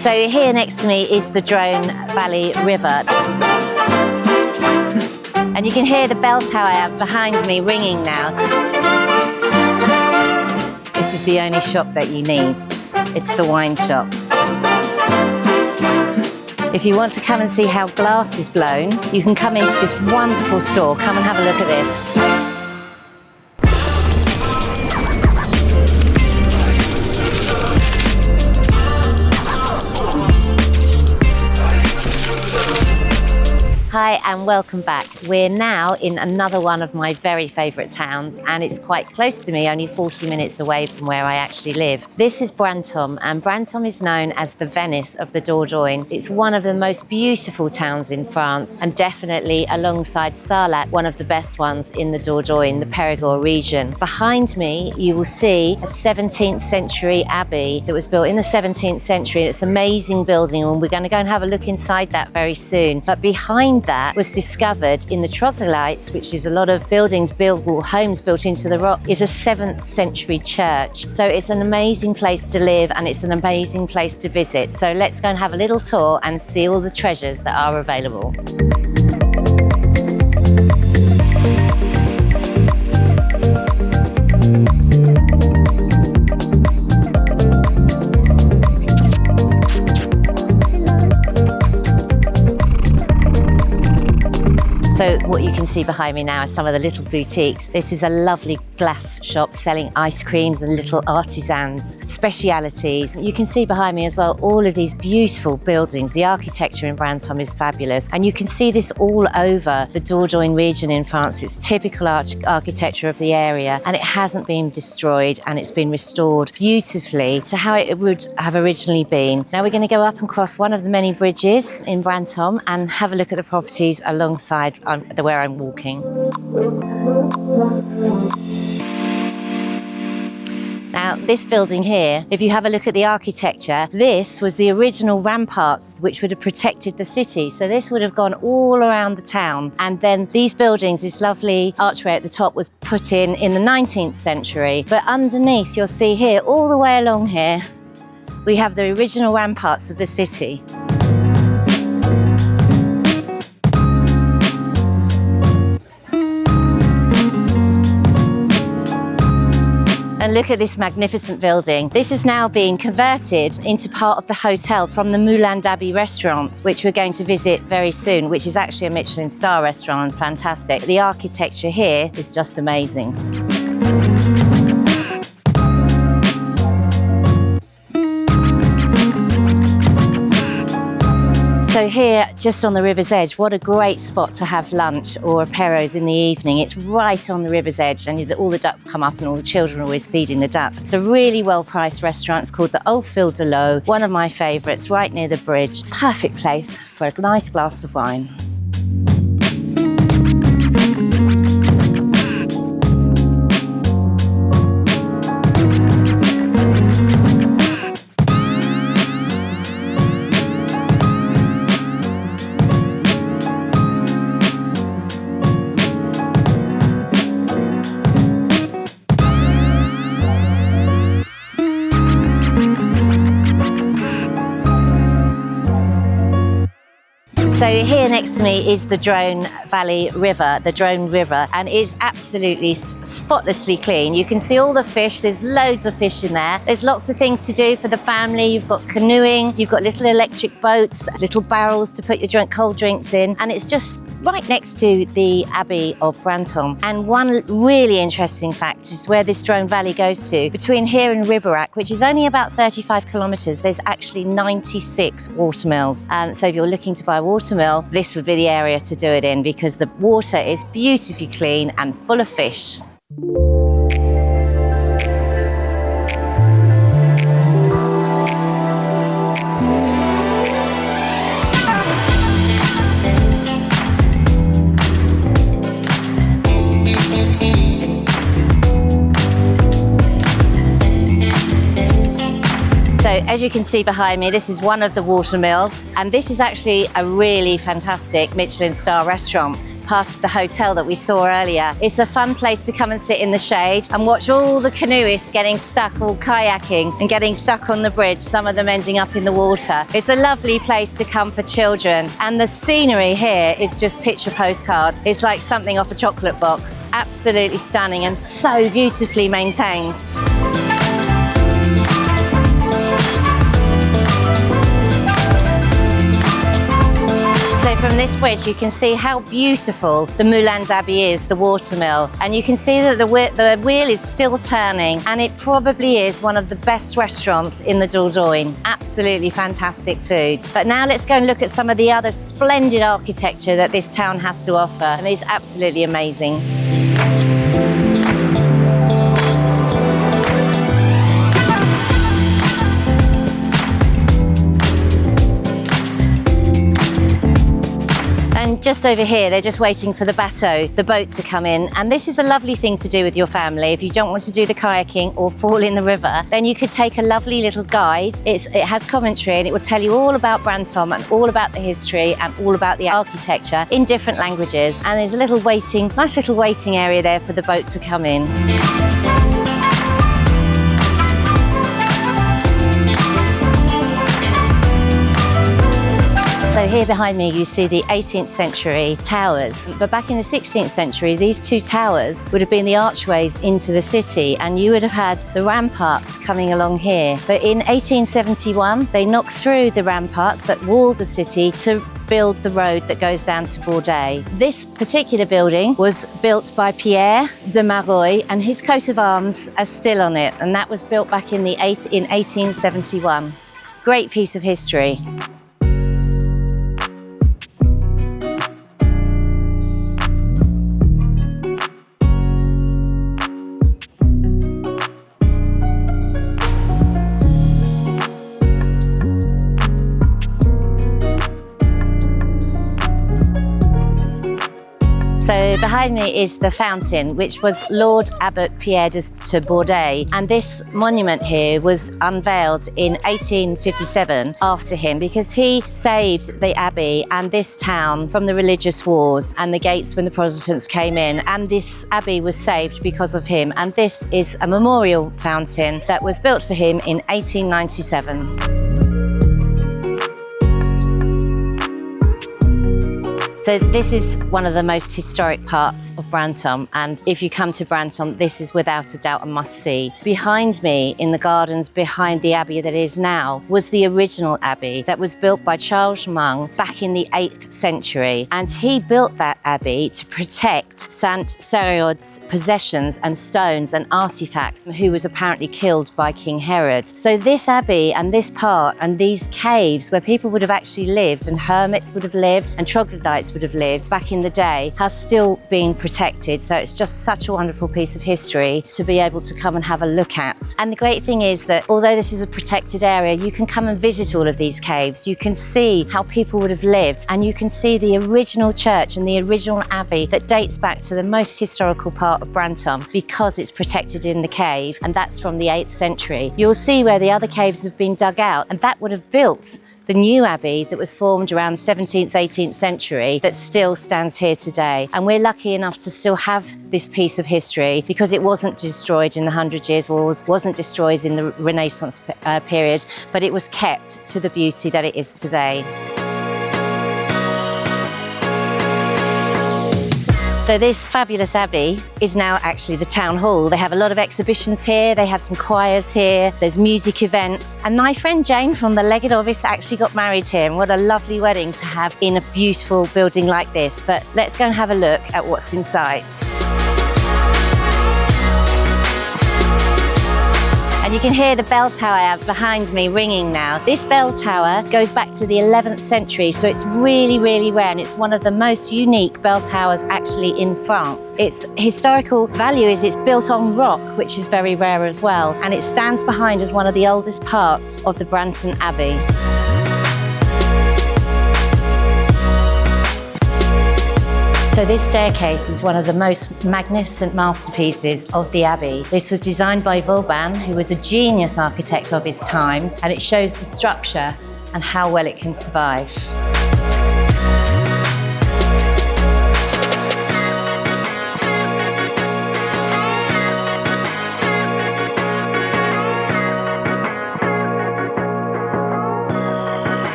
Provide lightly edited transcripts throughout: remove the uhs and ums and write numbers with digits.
So here next to me is the Dronne Valley River. And you can hear the bell tower behind me ringing now. This is the only shop that you need. It's the wine shop. If you want to come and see how glass is blown, you can come into this wonderful store. Come and have a look at this. Hi and welcome back. We're now in another one of my very favourite towns, and it's quite close to me, only 40 minutes away from where I actually live. This is Brantôme, and Brantôme is known as the Venice of the Dordogne. It's one of the most beautiful towns in France, and definitely alongside Sarlat, one of the best ones in the Dordogne, the Périgord region. Behind me, you will see a 17th century abbey that was built in the 17th century. It's an amazing building, and we're going to go and have a look inside that very soon. But behind that was discovered in the Troglodytes, which is a lot of buildings built, or homes built into the rock, is a 7th century church. So it's an amazing place to live, and it's an amazing place to visit. So let's go and have a little tour and see all the treasures that are available. So what you can see behind me now is some of the little boutiques. This is a lovely glass shop selling ice creams and little artisans, specialities. You can see behind me as well all of these beautiful buildings. The architecture in Brantôme is fabulous, and you can see this all over the Dordogne region in France. It's typical architecture of the area, and it hasn't been destroyed, and it's been restored beautifully to how it would have originally been. Now we're going to go up and cross one of the many bridges in Brantôme and have a look at the properties alongside where I'm walking. Now, this building here, if you have a look at the architecture, this was the original ramparts which would have protected the city. So this would have gone all around the town. And then these buildings, this lovely archway at the top, was put in the 19th century. But underneath, you'll see here, all the way along here, we have the original ramparts of the city. And look at this magnificent building. This has now been converted into part of the hotel from the Monumental Abbey restaurant, which we're going to visit very soon, which is actually a Michelin star restaurant. Fantastic. The architecture here is just amazing. So here, just on the river's edge, what a great spot to have lunch or apéros in the evening. It's right on the river's edge, and all the ducks come up and all the children are always feeding the ducks. It's a really well-priced restaurant. It's called the Au Fil de l'Eau, one of my favourites, right near the bridge. Perfect place for a nice glass of wine. So here next to me is the Dronne Valley River, the Dronne River, and it's absolutely spotlessly clean. You can see all the fish. There's loads of fish in there. There's lots of things to do for the family. You've got canoeing, you've got little electric boats, little barrels to put your cold drinks in, and it's just right next to the Abbey of Brantôme. And one really interesting fact is where this Dronne Valley goes to. Between here and Ribeirac, which is only about 35 kilometres, there's actually 96 watermills. So if you're looking to buy a watermill, this would be the area to do it in, because the water is beautifully clean and full of fish. So as you can see behind me, this is one of the watermills, and this is actually a really fantastic Michelin star restaurant. part of the hotel that we saw earlier. It's a fun place to come and sit in the shade and watch all the canoeists getting stuck, all kayaking and getting stuck on the bridge, some of them ending up in the water. It's a lovely place to come for children, and the scenery here is just picture postcard. It's like something off a chocolate box. Absolutely stunning and so beautifully maintained. So from this bridge you can see how beautiful the Moulin d'Abbey is, the watermill, and you can see that the wheel is still turning, and it probably is one of the best restaurants in the Dordogne. Absolutely fantastic food. But now let's go and look at some of the other splendid architecture that this town has to offer. I mean, it's absolutely amazing. Just over here, they're just waiting for the bateau, the boat, to come in. And this is a lovely thing to do with your family. If you don't want to do the kayaking or fall in the river, then you could take a lovely little guide. It has commentary and it will tell you all about Brantôme and all about the history and all about the architecture in different languages. And there's a little nice little waiting area there for the boat to come in. So here behind me you see the 18th century towers, but back in the 16th century these two towers would have been the archways into the city, and you would have had the ramparts coming along here. But in 1871 they knocked through the ramparts that walled the city to build the road that goes down to Bordeaux. This particular building was built by Pierre de Mareuil, and his coat of arms are still on it, and that was built back in 1871. Great piece of history. So behind me is the fountain, which was Lord Abbot Pierre de Bordeaux, and this monument here was unveiled in 1857 after him because he saved the abbey and this town from the religious wars and the gates when the Protestants came in, and this abbey was saved because of him. And this is a memorial fountain that was built for him in 1897. So this is one of the most historic parts of Brantôme, and if you come to Brantôme, this is without a doubt a must-see. Behind me, in the gardens behind the abbey that is now, was the original abbey that was built by Charlemagne back in the 8th century, and he built that abbey to protect Saint Cériod's possessions and stones and artifacts, who was apparently killed by King Herod. So this abbey and this part and these caves where people would have actually lived and hermits would have lived and troglodytes would have lived back in the day has still been protected. So it's just such a wonderful piece of history to be able to come and have a look at. And the great thing is that although this is a protected area, you can come and visit all of these caves. You can see how people would have lived, and you can see the original church and the original abbey that dates back to the most historical part of Brantôme because it's protected in the cave, and that's from the 8th century. You'll see where the other caves have been dug out, and that would have built the new abbey that was formed around 17th, 18th century that still stands here today. And we're lucky enough to still have this piece of history because it wasn't destroyed in the 100 Years' Wars, wasn't destroyed in the Renaissance period, but it was kept to the beauty that it is today. So this fabulous abbey is now actually the town hall. They have a lot of exhibitions here, they have some choirs here, there's music events. And my friend Jane from the Leggett office actually got married here, and what a lovely wedding to have in a beautiful building like this. But let's go and have a look at what's inside. And you can hear the bell tower behind me ringing now. This bell tower goes back to the 11th century, so it's really, really rare, and it's one of the most unique bell towers actually in France. Its historical value is it's built on rock, which is very rare as well, and it stands behind as one of the oldest parts of the Brantôme Abbey. So this staircase is one of the most magnificent masterpieces of the Abbey. This was designed by Vauban, who was a genius architect of his time, and it shows the structure and how well it can survive.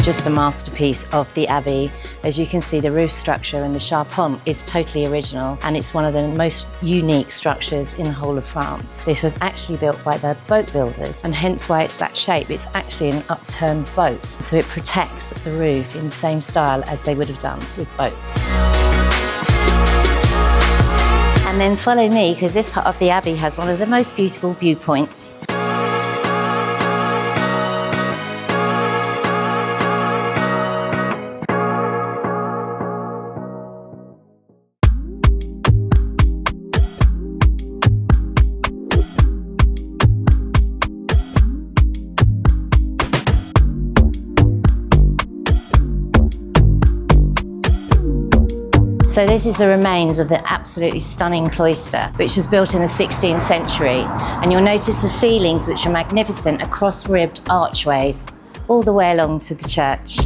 Just a masterpiece of the Abbey. As you can see, the roof structure and the charpente is totally original, and it's one of the most unique structures in the whole of France. This was actually built by the boat builders, and hence why it's that shape. It's actually an upturned boat, so it protects the roof in the same style as they would have done with boats. And then follow me, because this part of the Abbey has one of the most beautiful viewpoints. So this is the remains of the absolutely stunning cloister, which was built in the 16th century. And you'll notice the ceilings, which are magnificent, are cross-ribbed archways all the way along to the church.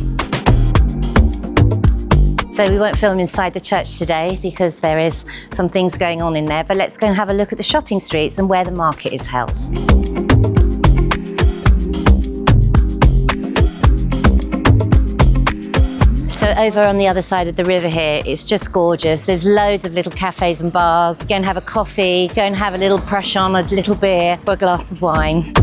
So we won't film inside the church today because there is some things going on in there, but let's go and have a look at the shopping streets and where the market is held. So over on the other side of the river here, it's just gorgeous. There's loads of little cafes and bars. Go and have a coffee, go and have a little brush on, a little beer, or a glass of wine.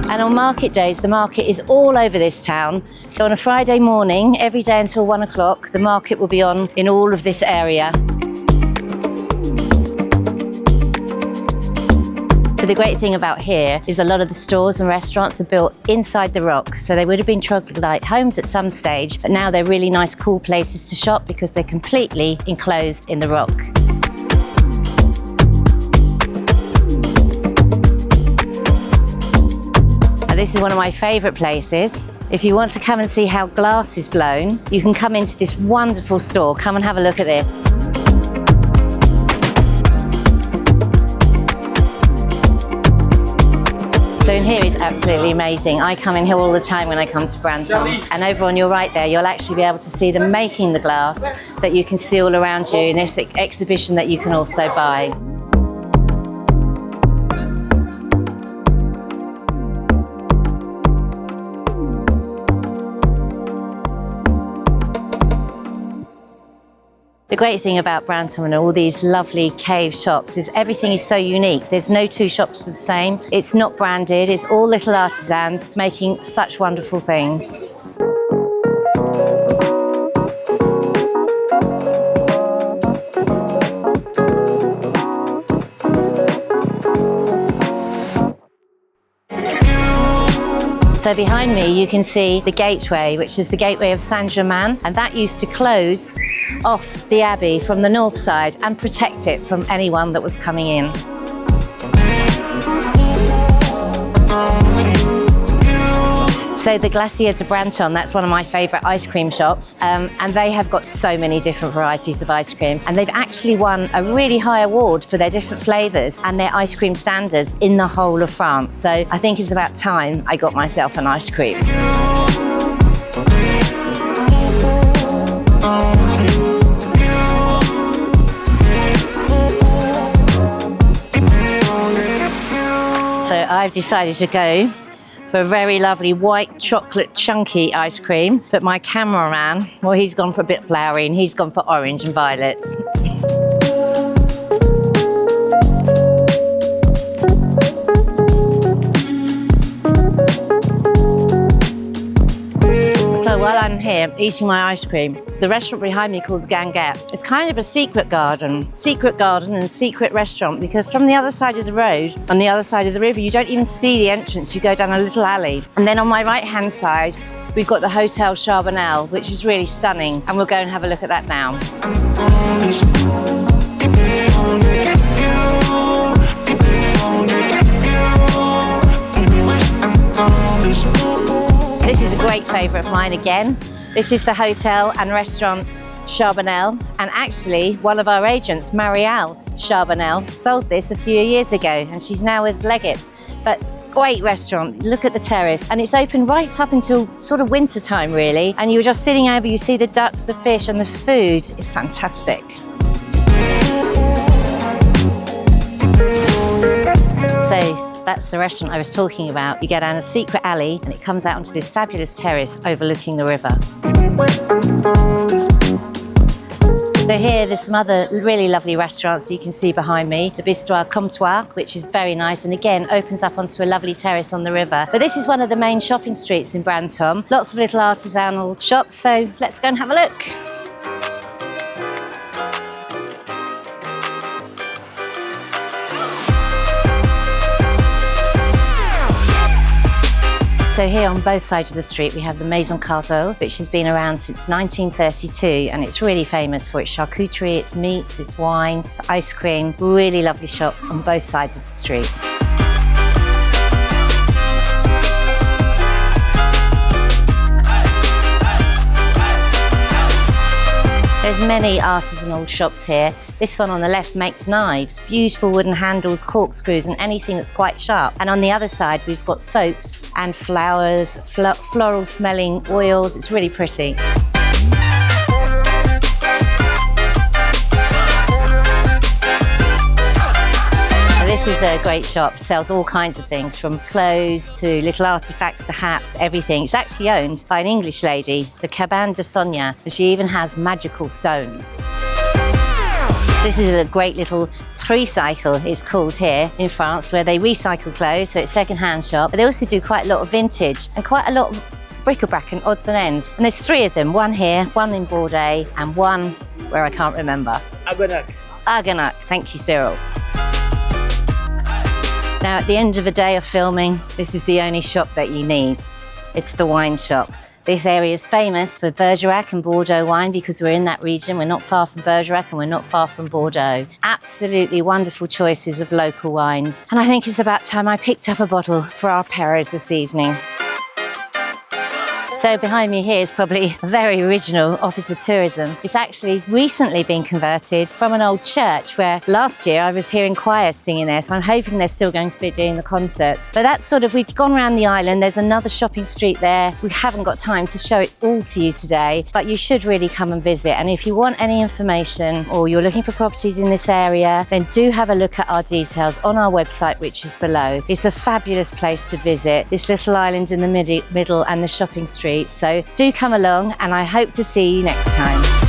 And on market days, the market is all over this town. So on a Friday morning, every day until 1 o'clock, the market will be on in all of this area. So the great thing about here is a lot of the stores and restaurants are built inside the rock. So they would have been troglodyte homes at some stage, but now they're really nice, cool places to shop because they're completely enclosed in the rock. Now, this is one of my favourite places. If you want to come and see how glass is blown, you can come into this wonderful store. Come and have a look at this. So in here is absolutely amazing. I come in here all the time when I come to Brantôme. And over on your right there, you'll actually be able to see them making the glass that you can see all around you in this exhibition that you can also buy. The great thing about Brantôme and all these lovely cave shops is everything is so unique. There's no two shops the same. It's not branded. It's all little artisans making such wonderful things. So behind me you can see the gateway, which is the gateway of Saint-Germain, and that used to close off the Abbey from the north side and protect it from anyone that was coming in. So the Glacier de Brantôme, that's one of my favourite ice cream shops, and they have got so many different varieties of ice cream, and they've actually won a really high award for their different flavours and their ice cream standards in the whole of France. So I think it's about time I got myself an ice cream. So I've decided to go for a very lovely white chocolate chunky ice cream, but my cameraman, well, he's gone for a bit flowery and he's gone for orange and violets. So while I'm here eating my ice cream, the restaurant behind me called the Ganguette. It's kind of a secret garden and secret restaurant, because from the other side of the road, on the other side of the river, you don't even see the entrance. You go down a little alley. And then on my right-hand side, we've got the Hotel Charlemagne, which is really stunning. And we'll go and have a look at that now. This is a great favourite of mine again. This is the hotel and restaurant Charlemagne, and actually one of our agents, Marielle Charlemagne, sold this a few years ago and she's now with Leggett. But great restaurant, look at the terrace, and it's open right up until sort of winter time really, and you're just sitting over, you see the ducks, the fish, and the food is fantastic. So That's the restaurant I was talking about. You go down a secret alley and it comes out onto this fabulous terrace overlooking the river. So here, there's some other really lovely restaurants that you can see behind me. The Bistro Comptoir, which is very nice, and again, opens up onto a lovely terrace on the river. But this is one of the main shopping streets in Brantôme. Lots of little artisanal shops, so let's go and have a look. So here on both sides of the street we have the Maison Cardo, which has been around since 1932, and it's really famous for its charcuterie, its meats, its wine, its ice cream. Really lovely shop on both sides of the street. There's many artisanal shops here. This one on the left makes knives, beautiful wooden handles, corkscrews, and anything that's quite sharp. And on the other side, we've got soaps and flowers, floral smelling oils. It's really pretty. This is a great shop. It sells all kinds of things, from clothes to little artifacts to hats, everything. It's actually owned by an English lady, the Cabane de Sonia, and she even has magical stones. This is a great little tricycle, it's called here in France, where they recycle clothes, so it's a second-hand shop. But they also do quite a lot of vintage and quite a lot of bric-a-brac and odds and ends. And there's three of them, one here, one in Bordeaux, and one where I can't remember. Argonac, thank you, Cyril. Now, at the end of a day of filming, this is the only shop that you need. It's the wine shop. This area is famous for Bergerac and Bordeaux wine because we're in that region. We're not far from Bergerac and we're not far from Bordeaux. Absolutely wonderful choices of local wines. And I think it's about time I picked up a bottle for our Perros this evening. So behind me here is probably a very original office of tourism. It's actually recently been converted from an old church where last year I was hearing choirs singing there, so I'm hoping they're still going to be doing the concerts. But that's we've gone around the island, there's another shopping street there. We haven't got time to show it all to you today, but you should really come and visit. And if you want any information or you're looking for properties in this area, then do have a look at our details on our website, which is below. It's a fabulous place to visit, this little island in the middle and the shopping street. So do come along and I hope to see you next time.